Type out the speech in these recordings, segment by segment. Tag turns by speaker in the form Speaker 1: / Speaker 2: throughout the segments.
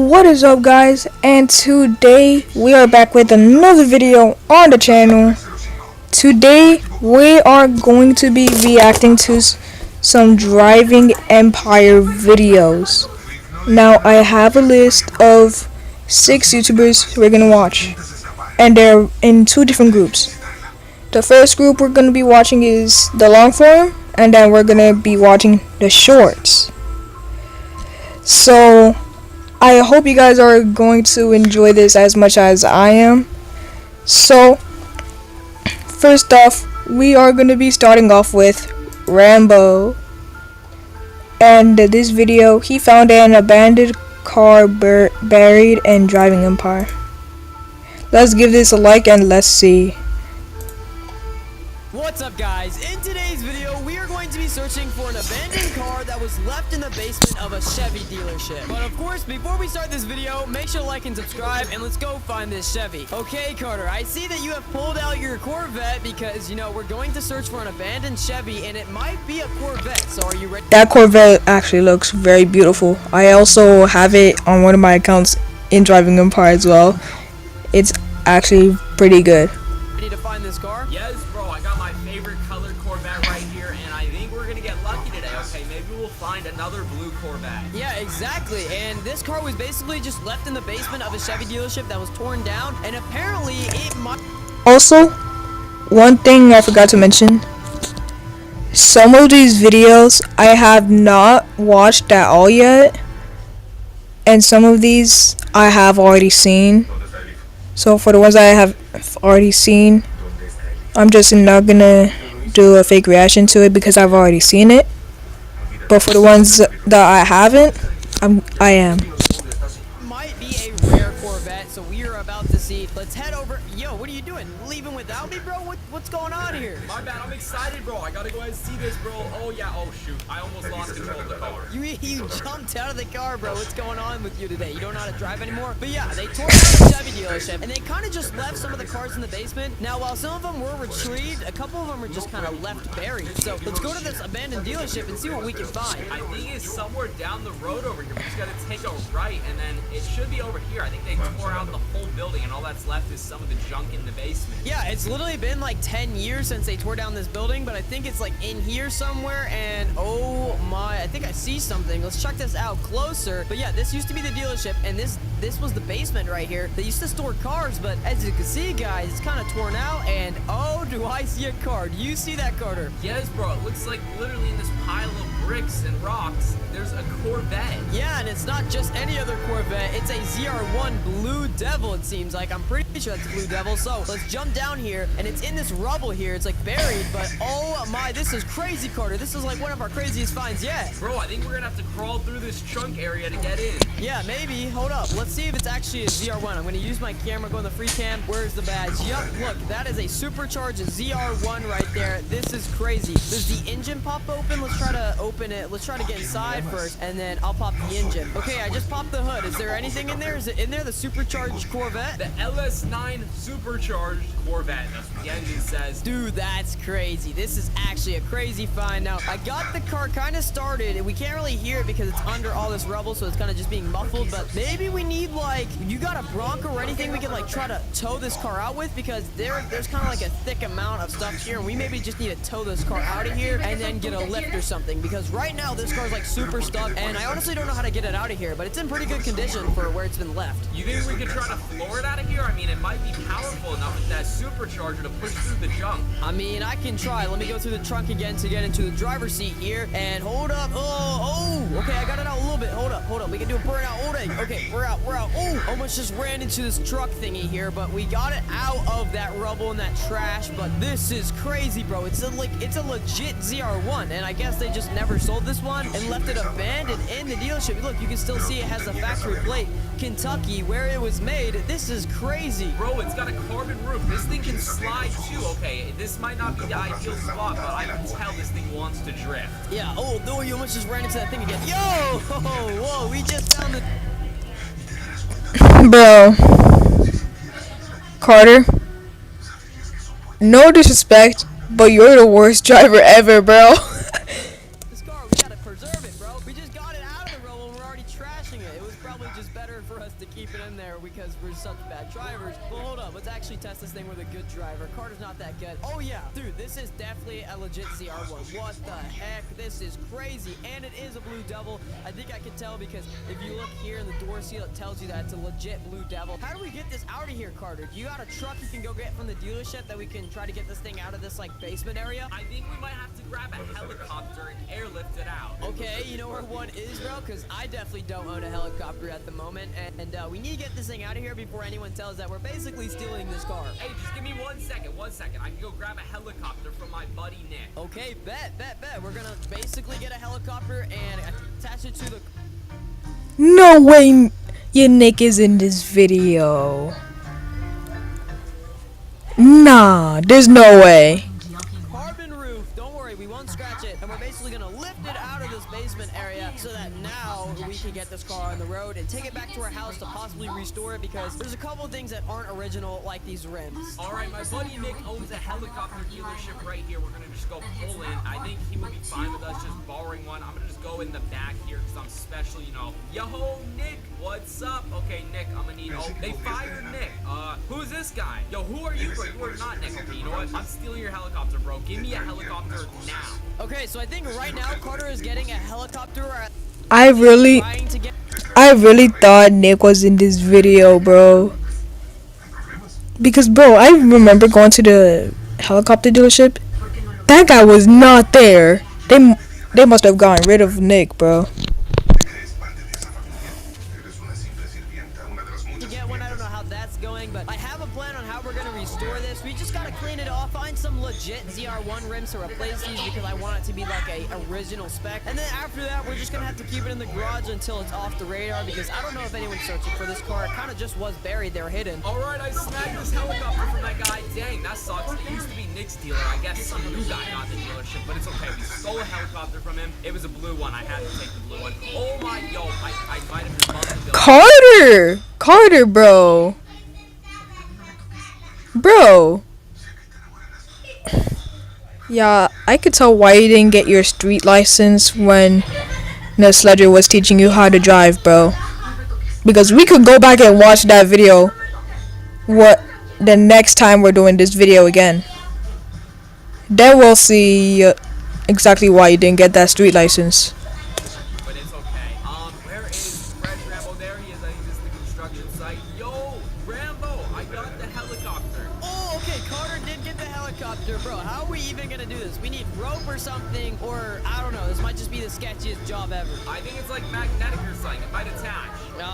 Speaker 1: What is up, guys? And today we are back with another video on the channel. Today we are going to be reacting to some driving empire videos. Now I have a list of 6 YouTubers we're gonna watch, and they're in 2 different groups. The first group we're gonna be watching is the long form, and then we're gonna be watching the shorts. So I hope you guys are going to enjoy this as much as I am. So first off, we are going to be starting off with Rambo. And this video, he found an abandoned car buried in driving empire. Let's give this a like and let's see.
Speaker 2: What's up, guys? In today's video, we are going to be searching for an abandoned car that was left in the basement of a Chevy dealership. But of course, before we start this video, make sure to like and subscribe, and let's go find this Chevy. Okay, Carter, I see that you have pulled out your Corvette because, you know, we're going to search for an abandoned Chevy, and it might be a Corvette. So are you ready?
Speaker 1: That Corvette actually looks very beautiful. I also have it on one of my accounts in Driving Empire as well. It's actually pretty good.
Speaker 2: Ready to find this car?
Speaker 3: Yes, bro, I got my favorite colored Corvette right here, and I think we're gonna get lucky today. Okay, maybe we'll find another blue Corvette.
Speaker 2: Yeah, exactly. And this car was basically just left in the basement of a Chevy dealership that was torn down, and apparently it might...
Speaker 1: Also, one thing I forgot to mention, some of these videos I have not watched at all yet, and some of these I have already seen. So for the ones I have already seen, I'm just not gonna do a fake reaction to it because I've already seen it. But for the ones that I haven't, I am.
Speaker 2: Might be a rare Corvette, so we are about to see. Let's head over. Yo, what are you doing? Leaving without me, bro? What's going on here?
Speaker 3: My bad, I'm excited, bro. I gotta go ahead and see this, bro. Oh, yeah, oh, shoot. I almost lost control of the car.
Speaker 2: You jumped out of the car, bro. What's going on with you today? You don't know how to drive anymore? But yeah, they tore down the Chevy dealership, and they kind of just left some of the cars in the basement. Now, while some of them were retrieved, a couple of them are just kind of left buried. So let's go to this abandoned dealership and see what we can find.
Speaker 3: I think it's somewhere down the road over here. We just gotta take a right, and then it should be over here. I think they tore out the whole building, and all that's left is some of the junk in the basement.
Speaker 2: Yeah, it's literally been like 10 years since they tore down this building, but I think it's like in here somewhere, and oh my, I think I see something. Let's check this out closer. But yeah, this used to be the dealership, and this was the basement right here. They used to store cars, but as you can see, guys, it's kind of torn out, and oh, do I see a car? Do you see that, Carter?
Speaker 3: Yes, bro. It looks like literally in this pile of bricks and rocks, there's a Corvette.
Speaker 2: Yeah, and it's not just any other Corvette. It's a ZR1 Blue Devil, it seems like. I'm pretty sure that's a Blue Devil. So let's jump down here, and it's in this rubble here. It's like buried, but oh my, this is crazy, Carter. This is like one of our craziest finds yet.
Speaker 3: Bro, I think we're gonna have to crawl through this trunk area to get in.
Speaker 2: Yeah, maybe. Hold up. Let's see if it's actually a ZR1. I'm gonna use my camera, go in the free cam. Where's the badge? Yup, look, that is a supercharged ZR1 right there. This is crazy. Does the engine pop open? Let's try to open it. Let's try to get inside first, and then I'll pop the engine. Okay, I just popped the hood. Is there anything in there? Is it in there, the supercharged Corvette?
Speaker 3: The LS9 supercharged Corvette. That's what the engine says.
Speaker 2: Dude, that's crazy. This is actually a crazy find. Now, I got the car kind of started, and we can't really hear it because it's under all this rubble, so it's kind of just being muffled, but maybe we need, like, you got a Bronco or anything we can, like, try to tow this car out with, because there's kind of like a thick amount of stuff here, and we maybe just need to tow this car out of here and then get a lift or something, because right now this car's, like, super stuck, and I honestly don't know how to get it out of here, but it's in pretty good condition for where it's been left.
Speaker 3: You think we could try to floor it out of here? I mean, it might be powerful enough with that supercharger to push through the junk.
Speaker 2: I mean, I can try. Let me go through the trunk again to get into the driver's seat here. And hold up. Oh, okay, I got it out a little bit. Hold up. We can do a burnout. Okay, we're out. Oh, almost just ran into this truck thingy here, but we got it out of that rubble and that trash. But this is crazy, bro. It's a legit ZR1, and I guess they just never sold this one and left it abandoned in the dealership. Look, you can still see it has a factory plate, Kentucky, where it was made. This is crazy.
Speaker 3: Bro, it's got a carbon roof. This thing can slide too. Okay, this might not be the ideal spot, but I can tell this thing wants to drift.
Speaker 2: Yeah, oh, no, you almost just ran into that thing again. Yo! Whoa, we just found the...
Speaker 1: Bro, Carter, no disrespect, but you're the worst driver ever, bro.
Speaker 2: This car, we gotta preserve it, bro. We just got it out of the rubble and we're already trashing it. It was probably just better for us to keep it in there because we're such bad drivers. Well, hold up. Let's actually test this thing with a good driver. Carter's not that good. Oh, yeah. Dude, this is definitely a legit ZR1. What the heck? This is crazy. And it is a Blue Devil. I think I can tell because if you look here in the door seal, it tells you that it's a legit Blue Devil. How do we get this out of here, Carter? Do you got a truck you can go get from the dealership that we can try to get this thing out of this, like, basement area?
Speaker 3: I think we might have to grab a helicopter and airlift it out.
Speaker 2: Okay, you know where one is, bro? Because I definitely don't own a helicopter at the moment, and we need to get this thing out of here before anyone tells that we're basically stealing this car.
Speaker 3: Hey, just give me 1 second, 1 second. I can go grab a helicopter from my buddy Nick.
Speaker 2: Okay, bet. We're gonna basically get a helicopter and attach it to the...
Speaker 1: No way your Nick is in this video. Nah, there's no way.
Speaker 2: Carbon roof. Don't worry, we won't scratch it. And we're basically gonna lift it out of this basement area so that now we can get this car on the road and take it back to our house to possibly restore it because there's a couple of things that aren't original, like these rims.
Speaker 3: All right, my buddy Nick owns a helicopter dealership right here. We're gonna just go pull in. I think he would be fine with us just borrowing one. I'm gonna just go in the back here because I'm special, you know. Yo, Nick, what's up? Okay, Nick, I'm gonna need. Oh, they fired Nick. Who's this guy? Yo, who are you, bro? You are not Nick. Okay, you know what? I'm stealing your helicopter, bro. Give me a helicopter now.
Speaker 2: Okay, so I think right now Carter is getting a helicopter.
Speaker 1: I really thought Nick was in this video, bro. Because, bro, I remember going to the helicopter dealership. That guy was not there. They must have gotten rid of Nick, bro.
Speaker 2: To get one, I don't know how that's going, but I have a plan on how we're gonna restore this. We just gotta clean it off, find some legit ZR1 rims to replace these because I want it to be like a original spec. And then after that, we're just gonna have to keep it in the garage until it's off the radar because I don't know if anyone's searching for this car. It kind of just was buried there, hidden.
Speaker 3: All right, I snagged this helicopter from that guy. Dang, that sucks. It used to be Nick's dealer. I guess some new guy got the dealership, but it's okay. We stole a helicopter from him. It was a blue one. I had to take the blue one. Oh my, yo, I might have just bumped the building.
Speaker 1: Carter, bro. Bro. Yeah, I could tell why you didn't get your street license when the sledger was teaching you how to drive, bro. Because we could go back and watch that video the next time we're doing this video again. Then we'll see exactly why you didn't get that street license.
Speaker 3: But it's okay. Where is Fresh Rambo? There he is. I think this is the construction site. Yo, Rambo, I got the helicopter.
Speaker 2: Oh, okay, Carter did get the helicopter. Bro, how are we even gonna do this? We need rope or something, or I don't know. This might just be the sketchiest job ever.
Speaker 3: I think it's like magnetic or something. It might attach.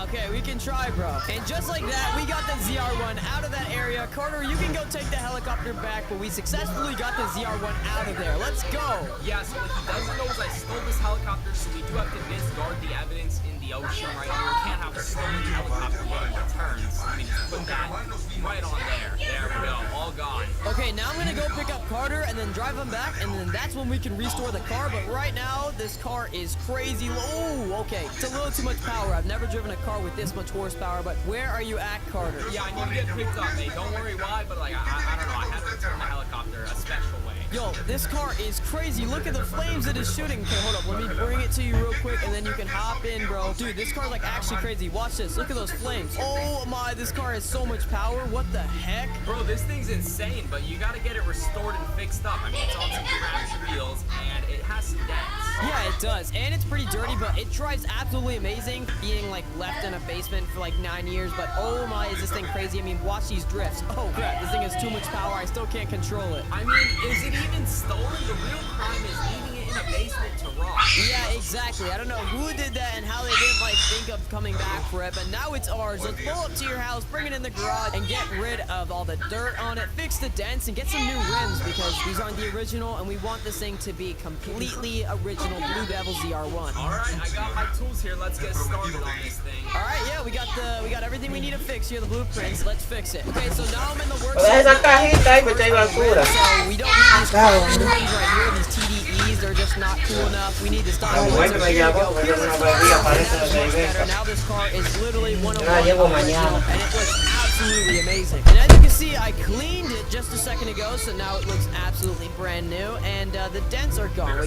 Speaker 2: Okay, we can try, bro. And just like that, we got the ZR1 out of that area. Carter, you can go take the helicopter back, but we successfully got the ZR1 out of there. Let's go.
Speaker 3: Yeah, so what he doesn't know is I stole this helicopter, so we do have to discard the evidence in the ocean right here. We can't have a stolen helicopter when it returns. So we just put that right on there. There we go. All gone.
Speaker 2: Okay, now I'm gonna go pick up Carter and then drive him back, and then that's when we can restore the car. But right now, this car is crazy. Oh, okay. It's a little too much power. I've never driven a car with this much horsepower, but where are you at, Carter?
Speaker 3: Yeah, I need to get picked up, mate. Don't worry why, but like, I don't know. I had to return the helicopter a special way.
Speaker 2: Yo, this car is crazy. Look at the flames it is shooting. Okay, hold up. Let me bring it to you real quick, and then you can hop in, bro. Dude, this car's like actually crazy. Watch this. Look at those flames. Oh my, this car has so much power. What the heck?
Speaker 3: Bro, this thing's insane, but you gotta get it restored and fixed up. I mean, it's on some crash wheels, and it has some dents.
Speaker 2: Yeah, it does. And it's pretty dirty, but it drives absolutely amazing being like left in a basement for like 9 years. But oh my, is this thing crazy? I mean, watch these drifts. Oh crap, this thing has too much power. I still can't control it.
Speaker 3: I mean, is it even stolen? The real crime is leaving it in a basement to rot.
Speaker 2: Yeah, exactly. I don't know who did that and how they didn't like think of coming back for it, but now it's ours. Let's pull up to your house, bring it in the garage, and get rid of all the dirt on it, fix the dents, and get some new rims because these aren't the original, and we want this thing to be completely original Blue Devil ZR1.
Speaker 3: All right, I got my tools here. Let's get started on this thing.
Speaker 2: All right, yeah, we got everything we need to fix here, the blueprints. Let's fix it. Okay, so now I'm in the work.
Speaker 4: Esa cajita y me echa basura.
Speaker 2: So we don't need these rims right here, these TDEs. They're just not cool enough. We need to stop.
Speaker 4: Bueno, me llamo, pero no me diga, parece
Speaker 2: Now this car is literally one of one original, and it was absolutely amazing. And as you can see, I cleaned it just a second ago, so now it looks absolutely brand new. And the dents are gone.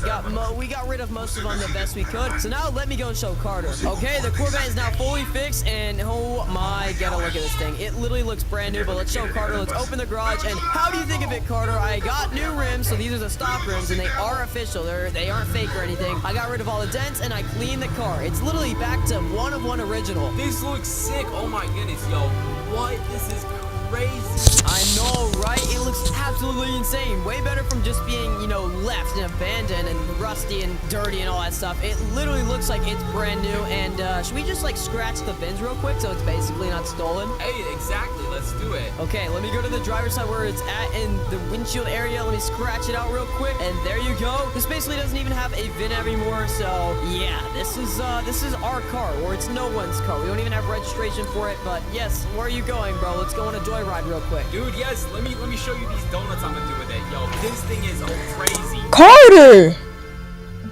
Speaker 2: We got rid of most of them the best we could. So now let me go and show Carter. Okay, the Corvette is now fully fixed, and oh my, get a look at this thing. It literally looks brand new. But let's show Carter. Let's open the garage. And how do you think of it, Carter? I got new rims, so these are the stock rims, and they are official. They aren't fake or anything. I got rid of all the dents, and I cleaned the car. It's literally back to one of one original.
Speaker 3: This looks sick. Oh my goodness, yo. What? This is crazy.
Speaker 2: I know, right? It looks absolutely insane. Way better from just being, you know, left and abandoned and rusty and dirty and all that stuff. It literally looks like it's brand new. And should we just like scratch the bins real quick so it's basically not stolen?
Speaker 3: Hey, exactly. Let's do it.
Speaker 2: Okay, let me go to the driver's side where it's at in the windshield area. Let me scratch it out real quick. And there you go. This basically doesn't even have a VIN anymore. So yeah, this is our car, or it's no one's car. We don't even have registration for it. But yes, where are you going, bro? Let's go on a joyride real quick.
Speaker 3: Dude, yes, let me show you these donuts I'm gonna do with it. Yo, this thing is crazy.
Speaker 1: Carter!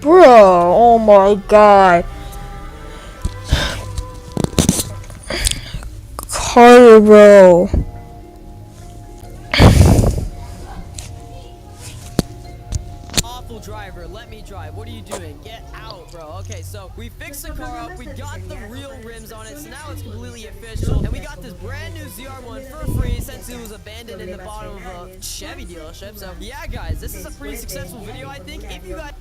Speaker 1: Bro, oh my god. Carter, bro.
Speaker 2: Awful driver, let me drive. What are you doing? Get out, bro. Okay, so we fixed the car up. We got the real rims on it, so now it's completely official. And we got this brand new ZR1 for free since it was abandoned in the bottom of a Chevy dealership. So yeah, guys, this is a pretty successful video, I think. If you guys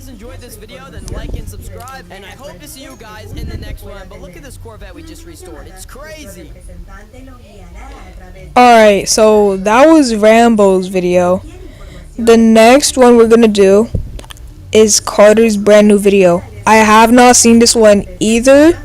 Speaker 2: enjoyed this video, then like and subscribe. And I hope to see you guys in the next one. But look at this Corvette we just restored. It's crazy.
Speaker 1: Alright, so that was Rambo's video. The next one we're gonna do is Carter's brand new video. I have not seen this one either,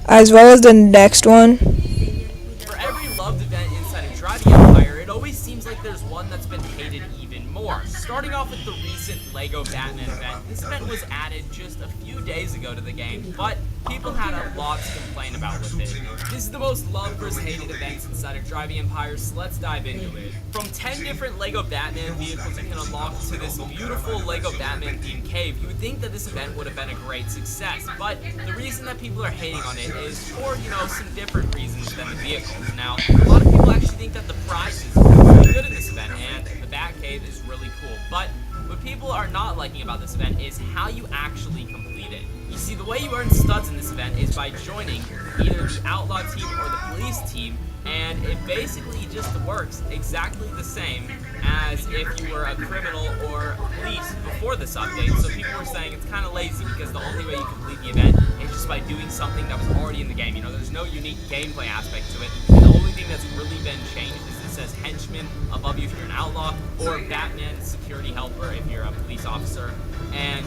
Speaker 1: as well as the next one.
Speaker 3: For every loved event inside of Driving Empire, it always seems like there's one that's been hated even more. Starting off with the recent LEGO Batman event, this event was added just a few days ago to the game, but people had a lot to complain about with it. This is the most loved versus hated events inside of Driving Empire, so let's dive into it. From 10 different LEGO Batman vehicles you can unlock to this beautiful LEGO Batman themed cave, you would think that this event would have been a great success, but the reason that people are hating on it is for, you know, some different reasons than the vehicles. Now, a lot of people actually think that the prizes are really good in this event, and the Batcave is really cool, but what people are not liking about this event is how you actually complete it. You see, the way you earn studs in this event is by joining either the Outlaw team or the Police team, and it basically just works exactly the same as if you were a criminal or police before this update. So people were saying it's kind of lazy because the only way you complete the event is just by doing something that was already in the game. You know, there's no unique gameplay aspect to it. And the only thing that's really been changed is it says henchman above you if you're an outlaw, or Batman security helper if you're a police officer. And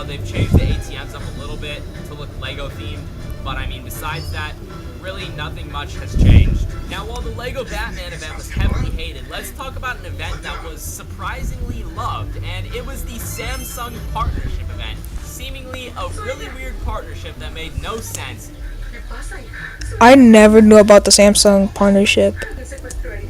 Speaker 3: they've changed the ATMs up a little bit to look LEGO themed, but I mean, besides that, really nothing much has changed. Now, while the LEGO Batman event was heavily hated, let's talk about an event that was surprisingly loved, and it was the Samsung partnership event. Seemingly a really weird partnership that made no sense.
Speaker 1: I never knew about the Samsung partnership.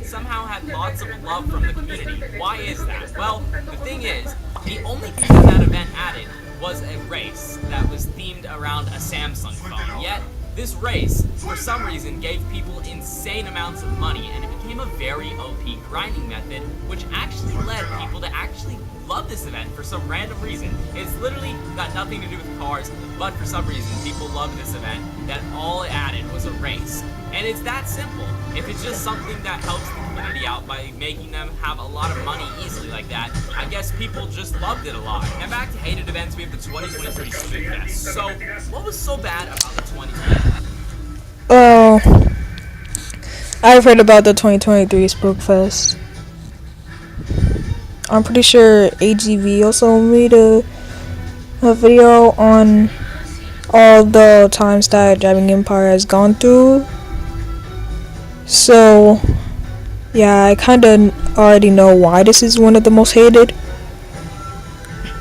Speaker 3: Somehow had lots of love from the community. Why is that? Well, the thing is, the only thing that event added was a race that was themed around a Samsung phone. Yet, this race, for some reason, gave people insane amounts of money, and it became a very OP grinding method, which actually led people to actually love this event for some random reason. It's literally got nothing to do with cars, but for some reason, people love this event, that all it added was a race. And it's that simple. If it's just something that helps the community out by making them have a lot of money easily like that, I guess people just loved it a lot. And back to hated events, we have the 2023 Spook Fest. So, what was so bad about the 2023?
Speaker 1: Oh, I've heard about the 2023 Spook Fest. I'm pretty sure AGV also made a video on all the times that Driving Empire has gone through. So, yeah, I kind of already know why this is one of the most hated.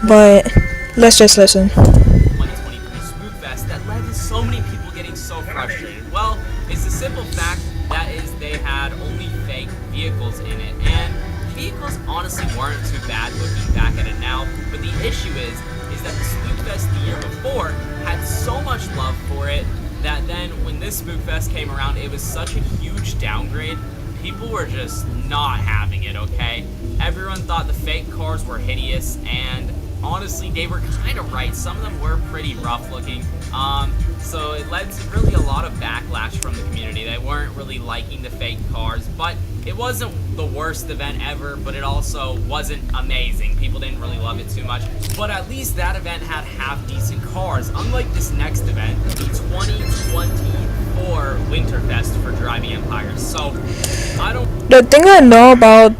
Speaker 1: But let's just listen.
Speaker 3: 2023 Spook Fest that led to so many people getting so frustrated. Well, it's the simple fact that is they had only fake vehicles in it, and vehicles honestly weren't too bad looking back at it now. But the issue is that the Spookfest the year before had so much love for it that then when this Spookfest came around, it was such a huge downgrade. People were just not having it, okay? Everyone thought the fake cars were hideous, and honestly, they were kind of right. Some of them were pretty rough looking. So it led to really a lot of backlash from the community. They weren't really liking the fake cars, but it wasn't the worst event ever, but it also wasn't amazing. People didn't really love it too much, but at least that event had half-decent cars, unlike this next event, the 2024 Winterfest for Driving Empire. So,
Speaker 1: The thing I know about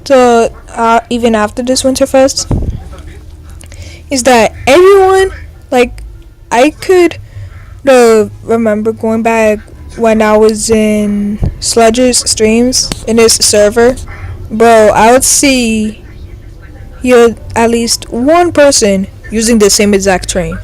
Speaker 1: the even after this Winterfest is that everyone, like, I could remember going back when I was in Sledge's streams in his server, bro. I would see here at least one person using the same exact train.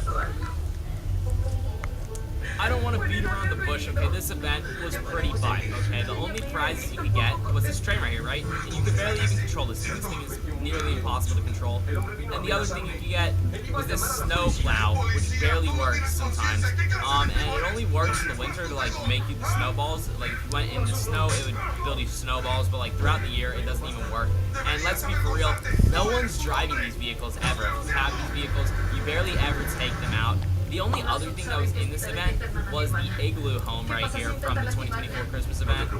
Speaker 3: I don't want to beat around the bush, okay? This event was pretty fun, okay? The only prizes you could get was this train right here, right? And you could barely even control this thing. This thing is nearly impossible to control. And the other thing you could get was this snow plow, which barely works sometimes. And it only works in the winter to, like, make you the snowballs. Like, if you went in the snow, it would build you snowballs, but, like, throughout the year, it doesn't even work. And let's be for real, no one's driving these vehicles ever. If you have these vehicles, you barely ever take them out. The only other thing that was in this event was the igloo home right here from the 2024 Christmas event.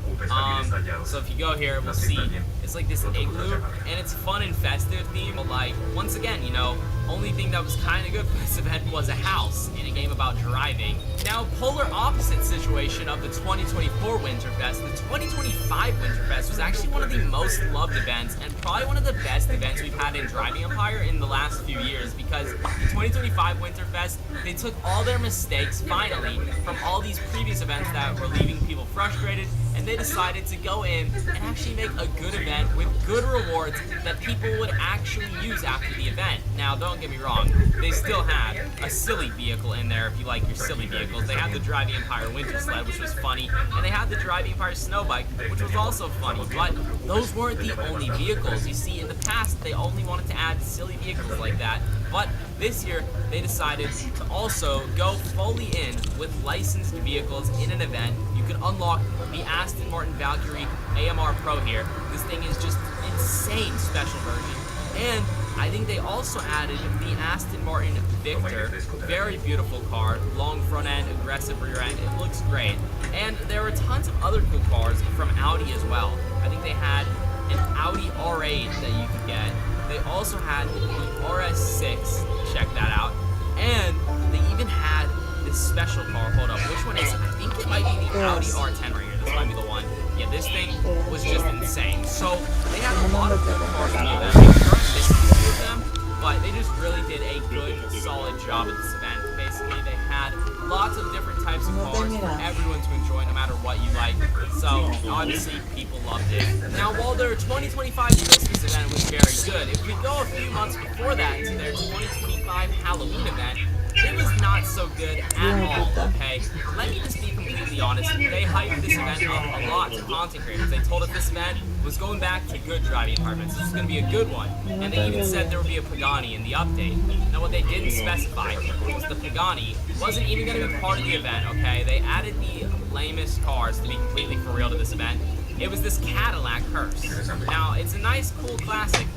Speaker 3: So if you go here, we'll see. It's like this igloo, and it's fun and festive theme. But like, once again, you know, only thing that was kind of good for this event was a house in a game about driving. Now, polar opposite situation of the 2024 Winterfest, the 2025 Winterfest was actually one of the most loved events and probably one of the best events we've had in Driving Empire in the last few years, because the 2025 Winterfest, they took all their mistakes, finally, from all these previous events that were leaving people frustrated, and they decided to go in and actually make a good event with good rewards that people would actually use after the event. Now, don't get me wrong, they still had a silly vehicle in there if you like your silly vehicles. They had the Driving Empire Winter Sled, which was funny, and they had the Driving Empire Snow Bike, which was also funny, but those weren't the only vehicles. You see, in the past, they only wanted to add silly vehicles like that, but this year, they decided to also go fully in with licensed vehicles in an event. You can unlock the Aston Martin Valkyrie AMR Pro here. This thing is just insane special version. And I think they also added the Aston Martin Victor. Very beautiful car. Long front end, aggressive rear end. It looks great. And there were tons of other cool cars from Audi as well. I think they had an Audi R8 that you could get. They also had the RS6, check that out, and they even had this special car, hold up, which one is it? I think it might be the Audi R10 right here, this might be the one. Yeah, this thing was just insane. So, they had a lot of good cars in the event. They weren't missing a few of them, but they just really did a good, solid job at this event. Basically, they had lots of different types of cars for everyone to enjoy, no matter what you like. So, obviously, people loved it. Now, while their 2025 Christmas event was very good, if we go a few months before that to their 2025 Halloween event, it was not so good at all, okay? Let me just be completely honest. They hyped this event up a lot to content creators. They told us this event was going back to good driving apartments. This was going to be a good one. And they even said there would be a Pagani in the update. Now, what they didn't specify was the Pagani wasn't even going to be part of the event, okay? They added the lamest cars, to be completely for real, to this event. It was this Cadillac hearse. Now, it's a nice, cool classic,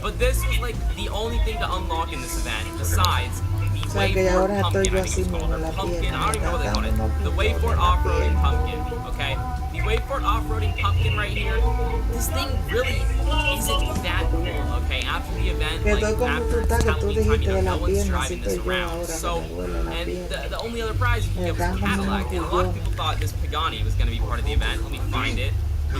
Speaker 3: but this was like the only thing to unlock in this event, besides the Wayford Pumpkin, I think it's called, or Pumpkin, I don't even know what they call it. The Wayford Off-Roading Pumpkin, okay? The Wayford Off-Roading Pumpkin right here, this thing really isn't that cool, okay? After the event, like, after it's Halloween time, you know, no one's driving this around. So, and the only other prize you can get was a Cadillac, and a lot of people thought this Pagani was going to be part of the event. Let me find it. The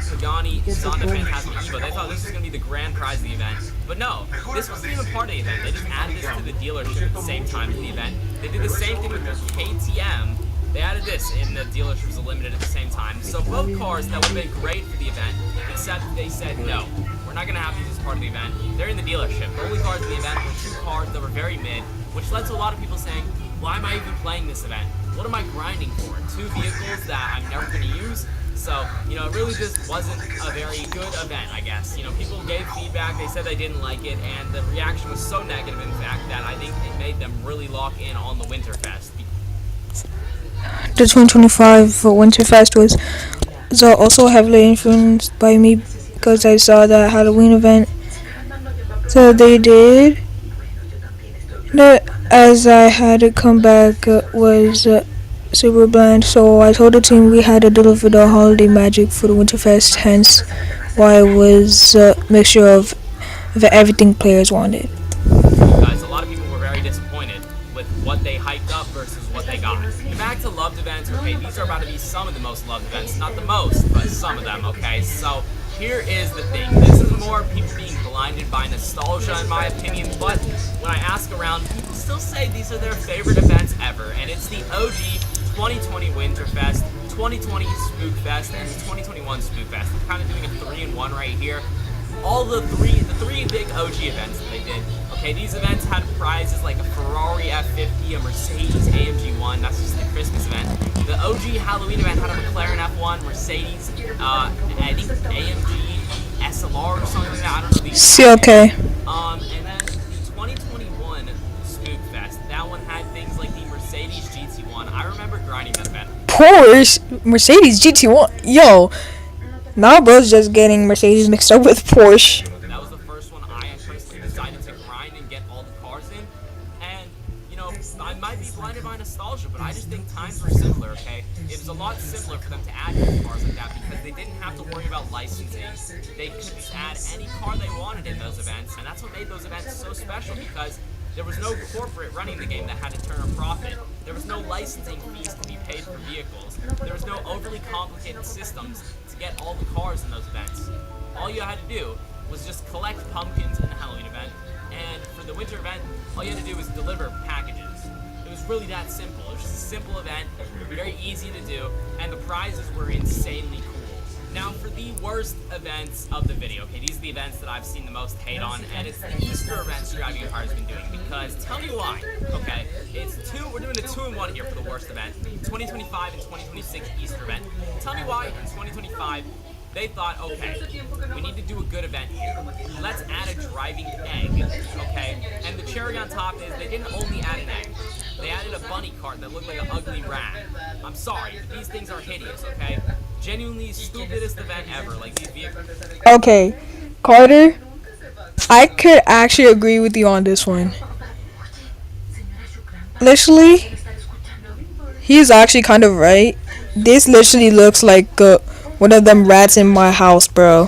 Speaker 3: Pagani Zonda Phantasm Evo. They thought this was going to be the grand prize of the event. But no, this wasn't even part of the event. They just added this to the dealership at the same time as the event. They did the same thing with the KTM. They added this in the dealership was limited at the same time. So both cars that would have been great for the event, except they said no. We're not going to have these as part of the event. They're in the dealership. The only cars in the event were two cars that were very mid, which led to a lot of people saying, why am I even playing this event? What am I grinding for? Two vehicles that I'm never going to use? So, you know, it really just wasn't a very good event, I guess. You know, people gave feedback, they said they didn't like it, and the reaction was so negative, in fact, that I think it made them really lock in on the Winterfest.
Speaker 1: The 2025 Winterfest was also heavily influenced by me because I saw that Halloween event. So they did. As I had to come back was super bland, so I told the team we had to deliver the holiday magic for the Winterfest, hence why it was a mixture of everything players wanted.
Speaker 3: Guys, a lot of people were very disappointed with what they hyped up versus what they got. And back to loved events, okay, these are about to be some of the most loved events. Not the most, but some of them, okay? So here is the thing. This is more people being blinded by nostalgia, in my opinion, but when I ask around, people still say these are their favorite events ever, and it's the OG 2020 Winterfest, 2020 Spookfest, and the 2021 Spookfest. We're kind of doing a 3-in-1 right here. All the three big OG events that they did. Okay, these events had prizes like a Ferrari F50, a Mercedes AMG 1. That's just the Christmas event. The OG Halloween event had a McLaren F1, Mercedes, I think AMG SLR or something like that. I don't know the
Speaker 1: CLK.
Speaker 3: And then the 2021 Spookfest. That one had things like the Mercedes GT1. I remember grinding that event.
Speaker 1: Porsche, Mercedes GT1. Yo, now bro's just getting Mercedes mixed up with Porsche.
Speaker 3: That was the first one I personally decided to grind and get all the cars in. And, you know, I might be blinded by nostalgia, but I just think times were simpler, okay? It was a lot simpler for them to add new cars like that because they didn't have to worry about licensing. They could just add any car they wanted in those events, and that's what made those events so special because there was no corporate running the game that had to turn a profit. There was no licensing fees to be paid for vehicles. There was no overly complicated systems to get all the cars in those events. All you had to do was just collect pumpkins in the Halloween event, and for the winter event, all you had to do was deliver packages. It was really that simple. It was just a simple event, very easy to do, and the prizes were insanely cool. Now, for the worst events of the video, okay, these are the events that I've seen the most hate on, and it's the Easter events Driving Empire's been doing, because tell me why, okay? We're doing a 2-in-1 here for the worst event, 2025 and 2026 Easter event. Tell me why in 2025 they thought, okay, we need to do a good event here. Let's add a driving egg, okay? And the cherry on top is they didn't only add an egg. They added a bunny cart that looked like an ugly rat. I'm sorry, but these things are hideous, okay? Genuinely stupidest event ever, like these vehicles.
Speaker 1: Okay, Carter, I could actually agree with you on this one. Literally, he's actually kind of right. This literally looks like one of them rats in my house, bro.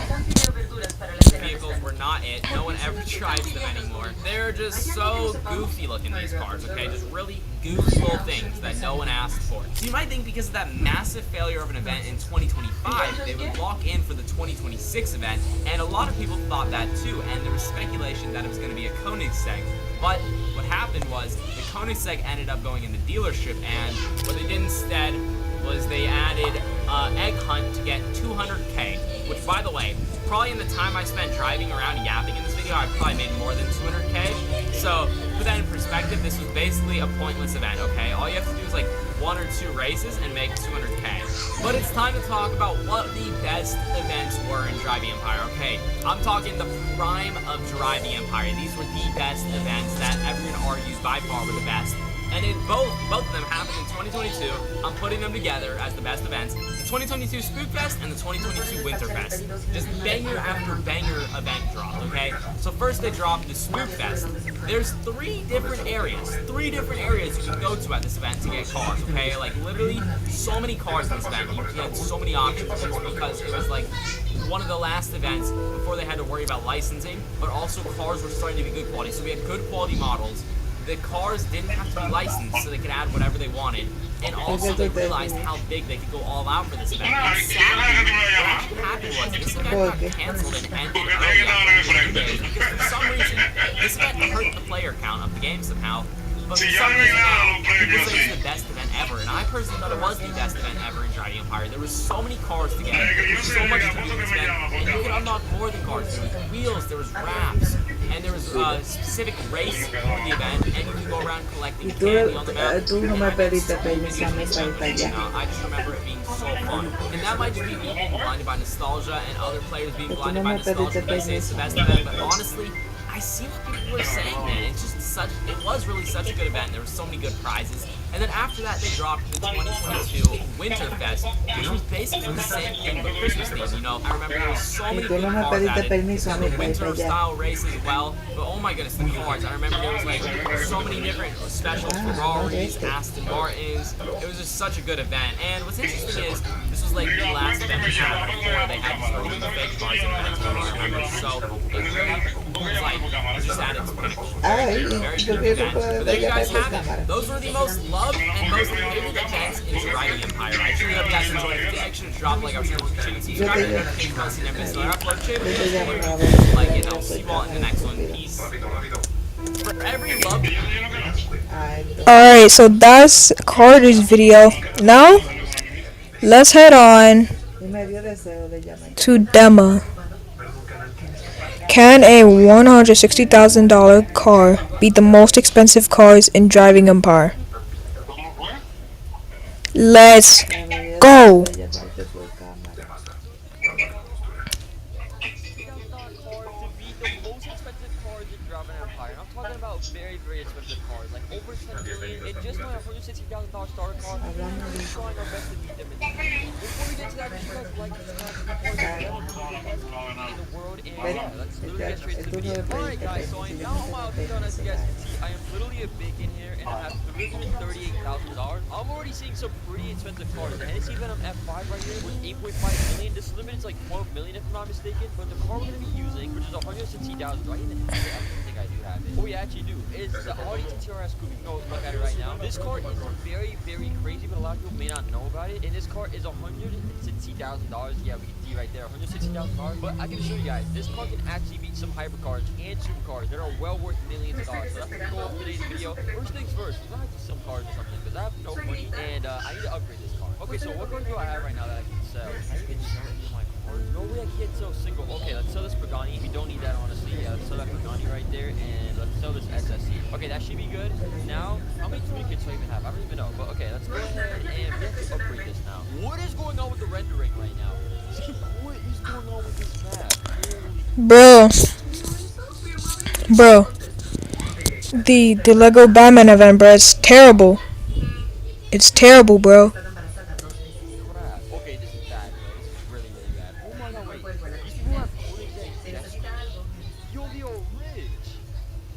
Speaker 3: Vehicles were not it. No one ever drives them anymore. They're just so goofy looking, these cars, okay? Just really goofy little things that no one asked for. So you might think because of that massive failure of an event in 2025, they would lock in for the 2026 event, and a lot of people thought that too, and there was speculation that it was going to be a Koenigsegg. But what happened was the Koenigsegg ended up going in the dealership, and what they did instead was they added Egg Hunt to get 200k, which, by the way, probably in the time I spent driving around yapping in this video, I probably made more than 200k. So, put that in perspective, this was basically a pointless event, okay? All you have to do is like 1 or 2 races and make 200k. But it's time to talk about what the best events were in Driving Empire, okay? I'm talking the prime of Driving Empire. These were the best events that everyone argues by far were the best. And both of them happened in 2022. I'm putting them together as the best events. The 2022 Spookfest and the 2022 Winterfest. Just banger after banger event dropped, okay? So first they dropped the Spookfest. There's 3 different areas. 3 different areas you can go to at this event to get cars, okay? Like literally so many cars in this event. You get so many options because it was like one of the last events before they had to worry about licensing, but also cars were starting to be good quality. So we had good quality models. The cars didn't have to be licensed, so they could add whatever they wanted. And also, they realized how big they could go all out for this event. And sadly, what actually happened was this event got canceled and ended early after 2 days because for some reason, this event hurt the player count of the game somehow. but for some reason now, people say it's the best event ever, and I personally thought it was the best event ever in Driving Empire. There was so many cars to get, there was so much to do in this event, and you could unlock more than cars. There was wheels, there was wraps, and there was a specific race for the event, and you could go around collecting candy on the map.
Speaker 5: Tú no me pediste permiso a mí para ir para allá.
Speaker 3: I just remember it being so fun. And that might just be me being blinded by nostalgia and other players being blinded by nostalgia when they say it's the best event, but honestly, I see what people are saying, man. It's just it was really such a good event. There were so many good prizes. And then after that, they dropped the 2022 Winterfest, which was basically the same thing but Christmas themed. You know, I remember there was so many good cars added. The winter style race as well. But oh my goodness, the cars. I remember there was like so many different special Ferraris, Aston Martins. It was just such a good event. And what's interesting is this was like the last event we had before they had to start doing the fake cars and events. I remember. So it really was like it just added to it. Very good event. But there you guys have it. Those were the most loved and most hated events in Driving Empire. I truly hope you guys enjoyed it. Make sure to drop like our channel, subscribe, and notification bells so you never miss another upload. Like it. I'll see you all in the next one. Peace. For every love.
Speaker 1: Alright, so that's Carter's video. Now, let's head on to Dema. Can a $160,000 car beat the most expensive cars in Driving Empire? Let's go!
Speaker 2: Very, very expensive cars, like over 10 million, and just my $160,000 starter car, we're trying our best to beat them in the game. Before we get to that, if you guys like this car, in the world, and let's literally get straight to the video. Alright guys, so I am now on my outfit on, as you guys can see, I am literally a bacon here, and I have $338,000. I'm already seeing some pretty expensive cars. The Hennessy Venom F5 right here was 8.5 million. This limit is like 12 million if I'm not mistaken, but the car we're going to be using, which is $160,000, do I even have it? I don't think I do have it. Oh, we actually do. It's the Audi TTRS Coupe. You can go look at it right now. This car is very, very crazy, but a lot of people may not know about it. And this car is $160,000. Yeah, we can see right there, $160,000. But I can show you guys, this car can actually beat some hypercars and supercars that are well worth millions of dollars. So that's the goal of today's video. First things first, we're gonna do some cars or something because I have no money and I need to upgrade this car. Okay, so what car do I have right now that I can sell? I even sell any of my cars. No way I can't sell single. Okay, let's sell this Pagani. We don't need that honestly. Yeah, let's sell that Pagani right there and let's sell this SSE. Okay, that should be good. Now, how many tourniquets do I even have? I don't even know. But okay, let's go ahead and we have to upgrade this now. What is going on with the rendering right now? What is going on with this map?
Speaker 1: Bro, the Lego Batman event, bro, it's terrible. It's terrible, bro.
Speaker 2: Crap. Okay, this is bad, bro. This is really, really bad. Oh my god, wait. These people have coins and desks. Yo, they are rich.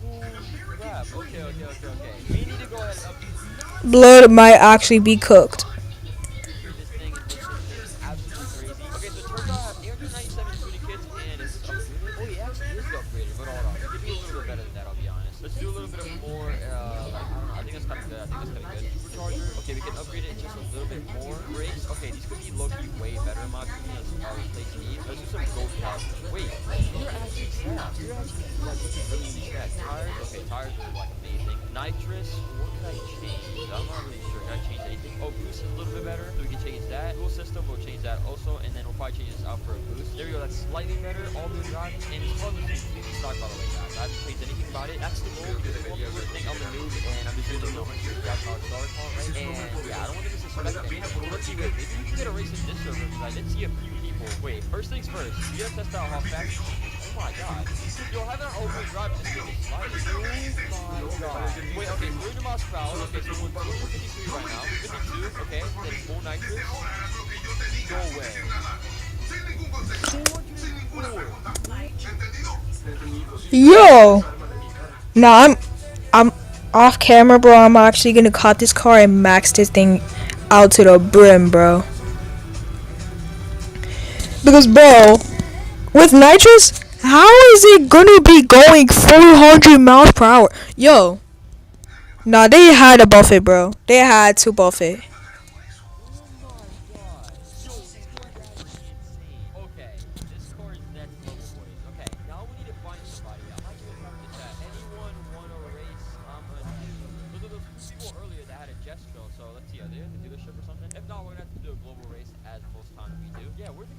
Speaker 2: Oh crap. Okay. We need to go ahead and upgrade
Speaker 1: Blood might actually be cooked.
Speaker 2: this thing and this is absolutely crazy. Okay, so it turns out I have 897 tourniquets and it's upgraded. Oh, yeah, actually is upgraded, but hold on. We can do a little bit better than that, I'll be honest. Let's do a little bit of more, like, I don't know. I think that's kind of good. Supercharger. Okay, we can upgrade it just a little bit more. Brakes. Okay, these could be low-key way better in my opinion. Let's replace these. Let's do some gold tires. Wait, you're actually stacked. You're actually like really stacked. Tires. Okay, tires are like amazing. Nitrous. What can I change? I'm not really sure. Can I change anything? Oh, boost is a little bit better, so we can change that. Dual system, we'll change that also, and then we'll probably change this out for a boost. There we go. That's slightly better. All-wheel drive, and it's called the stock by the way, guys. I haven't changed anything about it. That's the goal because the video. I think I'm a noob, and I'm just using the $100,000 starter car, right? And yeah, I don't want to miss a select. Let's see, wait, maybe we can get a race in this server because I did see a few people. Wait, first things first, you gotta test out how fast. Oh my god. Yo, having an all-wheel drive this thing is sliding. Oh my god. Wait, okay, 300 miles per hour. Okay, so we're 253 right now. 52, okay, then full nitrous. Go away. 404.
Speaker 1: Yo! Nah, I'm off camera, bro. I'm actually gonna cut this car and max this thing out to the brim, bro. Because, bro, with nitrous, how is it gonna be going 400 miles per hour? Yo. Nah, they had to buff it, bro. They had to buff it.
Speaker 2: Okay, this car is next level, boys. Okay, now we need to find somebody. I'm actually gonna come to chat. Anyone want to race? I'm a dude.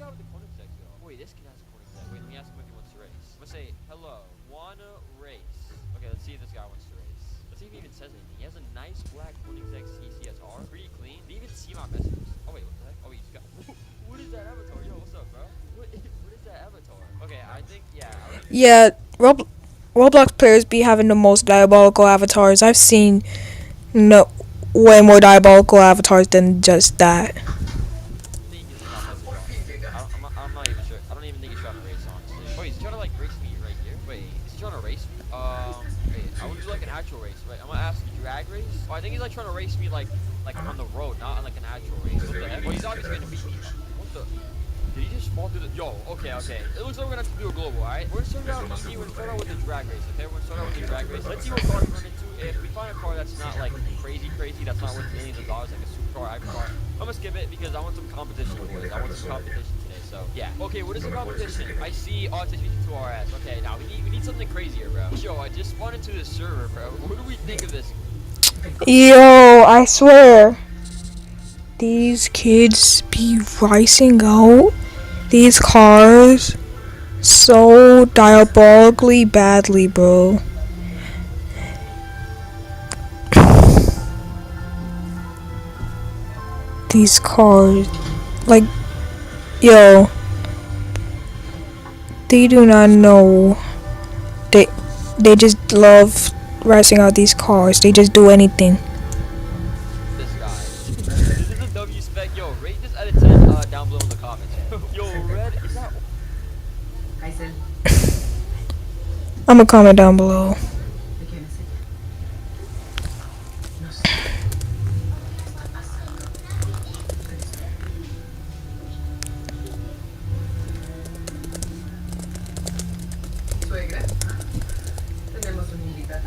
Speaker 3: guy with the Koenigsegg go? Wait, this kid has a Koenigsegg. Wait, let me ask him if he wants to race. I'm gonna say, hello, wanna race? Okay, let's see if this guy wants to race. Let's see if he even says anything. He has a nice black Koenigsegg CCSR. Pretty clean. Didn't even see my messages. Oh, wait, what the heck? Oh, he's got... What is that avatar? Yo, what's up, bro? What is that avatar? Okay, I think, yeah.
Speaker 1: Yeah, Roblox players be having the most diabolical avatars. I've seen no way more diabolical avatars than just that.
Speaker 3: I'm not even sure. I don't even think he's trying to race, honestly. Wait, he's trying to like race me right here. Wait, is he trying to race me? Wait, I would do like an actual race. Wait, I'm gonna ask drag race. Oh, I think he's like trying to race me like on the road, not on like an actual race. What the heck? Well, he's obviously gonna beat me. What the? Did he just fall through the? Yo, okay. It looks like we're gonna have to do a global, alright? We're gonna start out with the drag race, okay? We're gonna start out with the drag race. Let's see what car we run into. If we find a car that's not like crazy, that's not worth millions of dollars, like a supercar, hypercar, I'm gonna skip it because I want some competition boys. I want some competition today. So yeah. Okay, what is the competition? I see Autism 2RS. Okay, now we need something crazier, bro. Yo, I just spawned into this server, bro. What do we think of this?
Speaker 1: Yo, I swear, these kids be racing out these cars so diabolically badly, bro. These cars, like, yo, they do not know. They just love racing out these cars. They just do anything.
Speaker 3: This guy. This is a W spec. Yo, rate this out of 10 down below in the comments. Yo, red, is that...
Speaker 5: Aisel,
Speaker 1: I'm gonna comment down below.
Speaker 5: ¿de quién es ella? No sé. ¿Qué está pasando? Suegra, tenemos una invitada.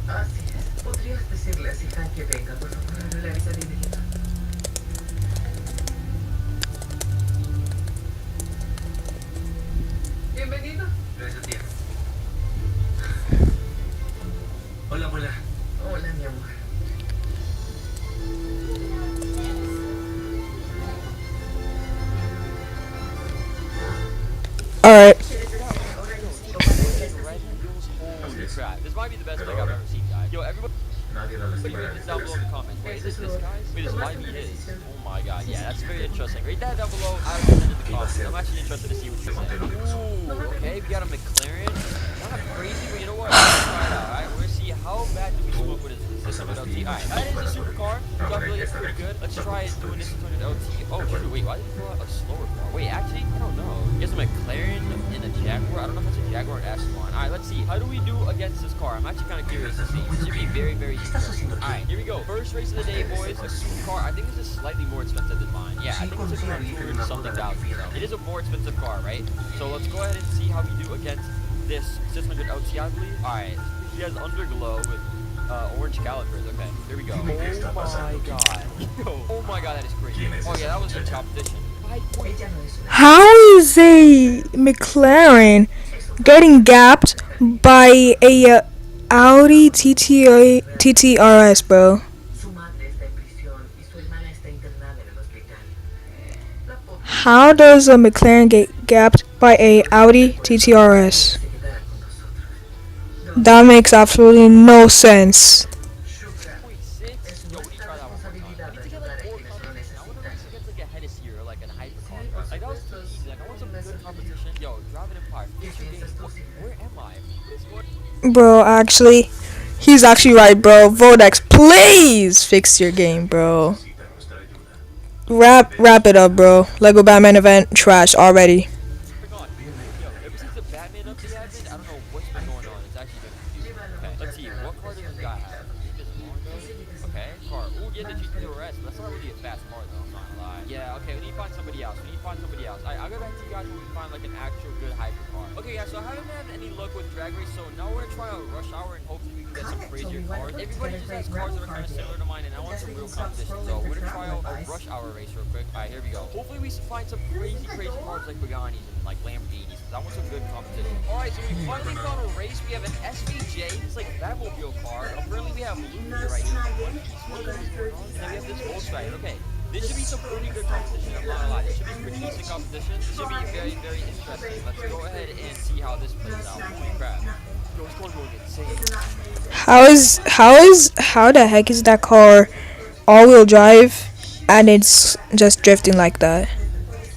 Speaker 5: Así es. ¿Podrías decirle a Sihan que venga, por favor? No le avisa de inmediato. Bienvenido.
Speaker 4: Gracias, tía. Hola, abuela.
Speaker 5: Hola, mi amor.
Speaker 1: Alright.
Speaker 3: Holy crap. This might be the best pick I've ever seen, guys. Yo, everybody
Speaker 4: Nadie la
Speaker 3: rate
Speaker 4: lastima.
Speaker 3: this down below in the comments. Wait, is this guys? Wait, this might be his. Oh my god, yeah, that's very interesting. Rate that down below. I would send it in the comments. I'm actually interested to see what you say. Ooh, okay, we got a McLaren. Not crazy, but you know what? Let's try it out, alright? We're gonna see how bad do we smoke with this system with LT. Alright, that is a supercar, so I feel like it's pretty good. Let's try doing this with LT. Oh, shoot, wait, why did he throw out a slower car? Wait, actually, I don't know. He has a McLaren and a Jaguar. I don't know if it's a Jaguar or S1. Alright, let's see. How do we do against this car? I'm actually kind of curious to see. This should be very, very interesting. Alright, here we go. First race of the day, boys. A supercar. I think this is slightly more expensive than mine. Yeah, I think it's around 200 something thousand. So it is a more expensive car, right? So let's go ahead and see how we do against this 600 LT, I believe. Alright, he has underglow with orange calipers. Okay, here we go. Oh my god. Oh my god, that is crazy. Oh yeah, that was good competition. 5.8.
Speaker 1: How is a McLaren getting gapped by a Audi TTRS, bro?
Speaker 5: Su madre está en prisión y su hermana está internada en el hospital. La pobre
Speaker 1: How does a McLaren get gapped by a Audi TTRS?
Speaker 5: se quedará con nosotros.
Speaker 1: That makes absolutely no sense.
Speaker 5: Shukra, es nuestra responsabilidad ayudar a quienes lo necesitan.
Speaker 3: Against like a Hennessy or like a hypercar. Like that was too easy. Like I want some good competition. Yo, Driving Empire. Fix your game. Where am I? What is
Speaker 1: Bro, actually, he's actually right, bro. Vodex, please fix your game, bro. Wrap it up, bro. Lego Batman event trash already.
Speaker 3: going on? Yo, ever since the Batman update happened, I don't know what's been going on. It's actually been confusing. Okay, let's see. What car does this guy have? I think it's Mondo. Okay, car. Ooh, yeah, the GTRS, but that's not really a fast car, though. I'm not gonna lie. Yeah, okay, we need to find somebody else. I'll get back to you guys when we find like an actual good hypercar. Okay, guys, so I haven't had any luck with drag race, so now we're gonna try out Rush Hour and hopefully we can get some crazier cars. Everybody just has cars that are kind of similar to mine, and I want some real competition. So we're gonna try out a Rush Hour race real quick. Alright, here we go. Hopefully we find some crazy cars like Bugattis and like Lamborghinis, because I want some good competition. Alright, so we finally found a race. We have an SVJ, it's like Batmobile car. Apparently we have Lugia right here. And then we have this Volkswagen. Okay. This should be some pretty good competition, I'm not gonna lie. This
Speaker 2: decent competition. It should be very, very interesting. Let's go ahead and see how this plays out. Holy crap. Yo, it's going insane.
Speaker 1: How the heck is that car all-wheel drive and it's just drifting like that?
Speaker 2: Let's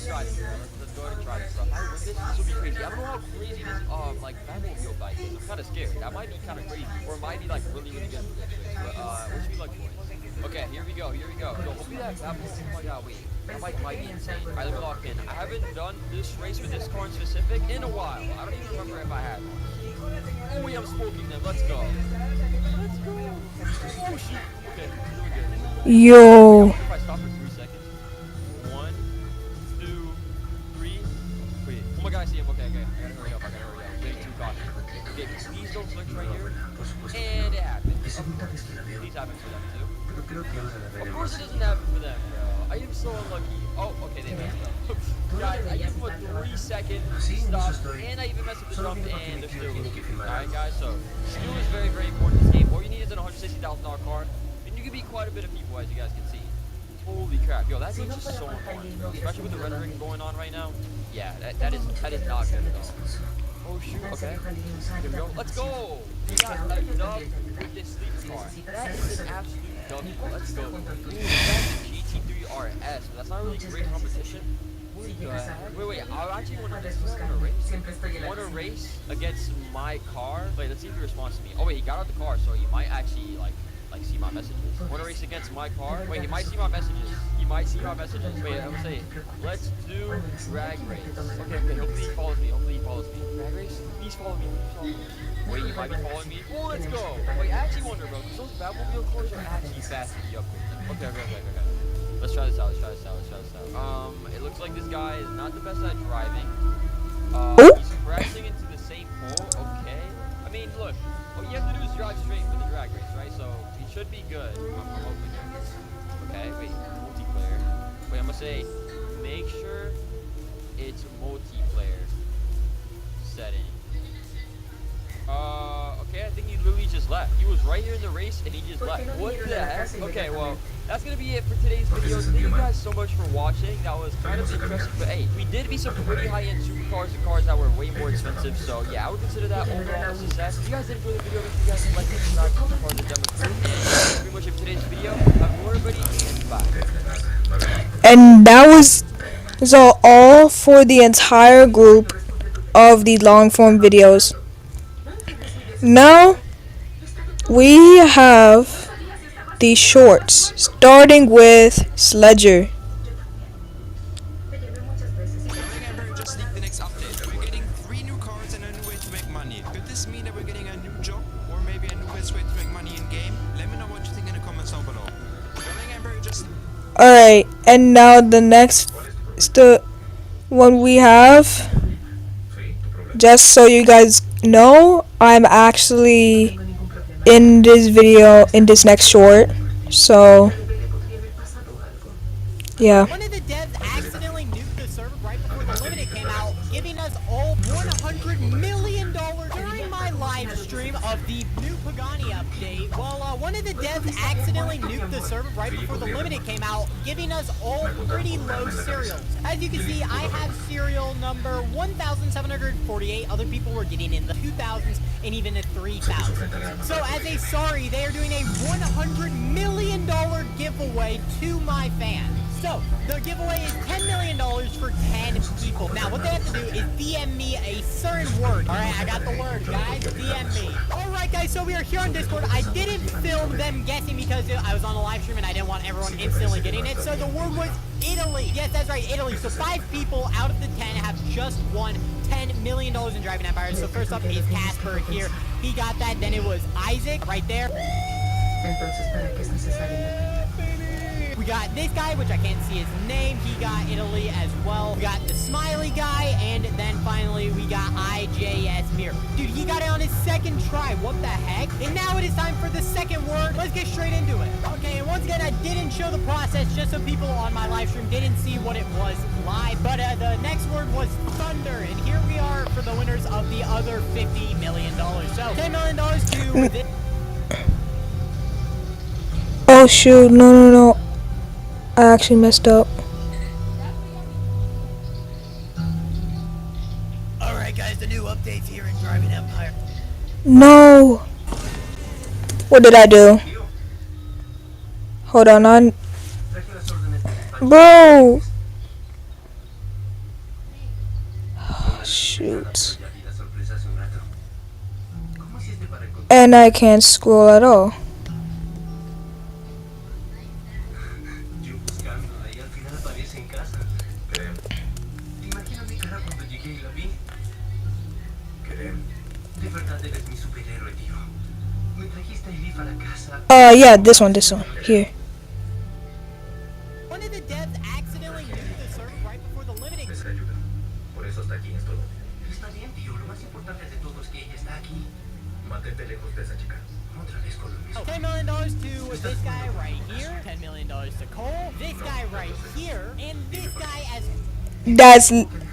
Speaker 2: try this, bro. Let's go ahead and try this stuff. I win this will be crazy. I don't know how crazy this like Batmobile bike is. I'm kind of scared. That might be kind of crazy, or it might be like really, really good for this race. But what should we look for? Okay, here we go. Here we go. Yo, hopefully that Batmobile. Oh my God, wait. That bike might be insane. All right, let me lock in. I haven't done this race with this car in specific in a while. I don't even remember if I had one. Oh, yeah, I'm smoking them. Let's go. Let's go. Oh shoot. Okay, doing good.
Speaker 1: Yo,
Speaker 2: If I stop for 3 seconds. 1, 2, 3. Wait. Oh my God, I see him. Okay, okay. I gotta hurry up. Getting too cautious. Okay, please don't switch right here. And it happened. Please happen for them too. Of course it doesn't happen for them, bro. I am so unlucky. Oh, okay, they messed up. Guys, I gave them a 3-second stop, and I even messed up the jump, and they're still losing. Alright, guys, so skill is very, very important in this game. All you need is an $160,000 car, and you can beat quite a bit of people, as you guys can see. Holy crap. Yo, that thing's just so important, bro. Especially with the rhetoric going on right now. Yeah, that is not good at all. Oh shoot, okay. Here we go. Let's go! We got a dub with this sleeper car. That is an absolute dub. Let's go. Ooh, that's GT3 RS, but that's not really great competition. What the heck? Wait, I actually want to race. Want to race against my car? Wait, let's see if he responds to me. Oh wait, he got out the car, so he might actually like see my messages. Want to race against my car? Wait, he might see my messages. Wait, I'm gonna say, let's do drag race. Okay, hopefully he follows me. Drag race? Please follow me. Wait, you might be following me. Oh, let's go. Wait, I actually wonder, bro, because those Batmobile cars are actually fast to be up with them. Okay. Let's try this out. It looks like this guy is not the best at driving. He's crashing into the same pole. Okay. I mean, look, all you have to do is drive straight for the drag race, right? So he should be good. I'm hoping. Okay, wait, multiplayer. Wait, I'm gonna say, make sure it's multiplayer setting. Okay, I think he literally just left. He was right here in the race and he just left. What the heck? Okay, well, that's gonna be it for today's video. Thank you guys so much for watching. That was kind of interesting, but hey, we did beat some pretty high-end supercars and cars that were way more expensive. So yeah, I would consider that overall a success. If you guys did enjoy the video, make sure you guys like and subscribe to be part of the Dyam573 crew. And that's pretty much it for today's video. Have a good everybody, and bye.
Speaker 1: and that was so all for the entire group of the long form videos. Now we have the shorts, starting with Sledger.
Speaker 6: Just leaked the next update. We're getting 3 new cars and a new way to make money. Could this mean that we're getting a new job or maybe a new best way to make money in game? Let me know what you think in the comments down below.
Speaker 1: Alright, and now the next one we have, just so you guys know, I'm actually in this video, in this next short, so yeah.
Speaker 7: One of the devs accidentally nuked the server right before the limited came out, giving us all $100 million during my live stream of the new Pagani update. Well, one of the devs accidentally nuked the server right before the limited came out, giving us all pretty low serials. As you can see, I have serial number 1,748. Other people were getting in the 2,000s and even the 3,000s. So as a sorry, they are doing a $100 million giveaway to my fans. So, the giveaway is $10 million for 10 people. Now, what they have to do is DM me a certain word. Alright, I got the word, guys. DM me. Alright, guys, so we are here on Discord. I didn't film them guessing because I was on a live stream and I didn't want everyone instantly getting it. So, the word was Italy. Yes, that's right, Italy. So, 5 people out of the 10 have just won $10 million in Driving Empires. So, first up is Casper here. He got that. Then it was Isaac right there.
Speaker 5: Entonces, ¿para qué es necesario?
Speaker 7: We got this guy, which I can't see his name. He got Italy as well. We got the smiley guy, and then finally we got IJS Mir. Dude, he got it on his second try. What the heck? And now it is time for the second word. Let's get straight into it. Okay, and once again, I didn't show the process just so people on my live stream didn't see what it was live. But the next word was thunder, and here we are for the winners of the other $50 million. So $10 million to this.
Speaker 1: Oh shoot, no. I actually messed up. No. What did I do? Hold on,
Speaker 4: Traje las órdenes de despacho.
Speaker 1: bro.
Speaker 4: Una
Speaker 1: Shoot.
Speaker 4: pero ya vi la sorpresa hace un rato. ¿Cómo hiciste para encontrar?
Speaker 1: And I can't scroll at all.
Speaker 4: Yo buscándola y al final aparece en casa. Creo. ¿Te imaginas mi cara cuando llegué y la vi? Creo. De verdad eres mi superhéroe, tío. Me trajiste a Elif a la casa.
Speaker 1: Yeah, this one. Here.
Speaker 7: One of the devs accidentally nuked the server right before the limited.
Speaker 4: Esa ayuda. Por eso está aquí en todo. Está bien, tío. Lo más importante de todo es que ella está aquí. Mantente lejos de esa chica. Otra vez con lo mismo.
Speaker 7: $10 million to this guy right here, $10 million to Cole, this guy right here, and this guy as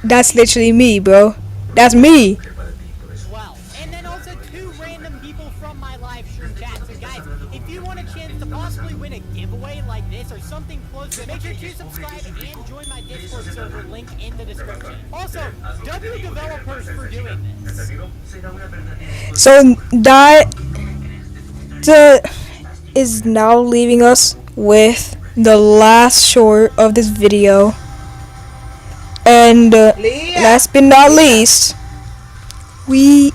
Speaker 1: That's literally me, bro. That's me.
Speaker 4: Que para ti, por eso.
Speaker 7: well. And then also 2 random people from my live stream chat. So guys, if you want a chance to possibly win a giveaway like this or something close to it, make sure to subscribe and join my Discord server, link in the description. Also, W developers for doing this.
Speaker 4: ¿Entendido? Será una verdadera.
Speaker 1: So that is now leaving us with the last short of this video. And last but not least, we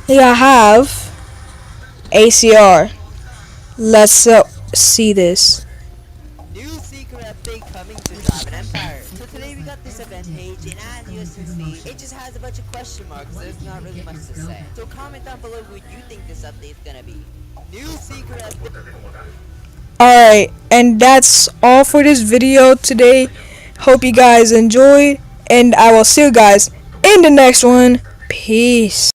Speaker 1: have ACR. Let's see this.
Speaker 8: New secret update coming to Diamond Empire. So today we got this event page, and as you can see, it just has a bunch of question marks, so there's not really much to say. So comment down below who you think this update is gonna be. New secret update.
Speaker 1: Alright, and that's all for this video today. Hope you guys enjoyed, and I will see you guys in the next one. Peace.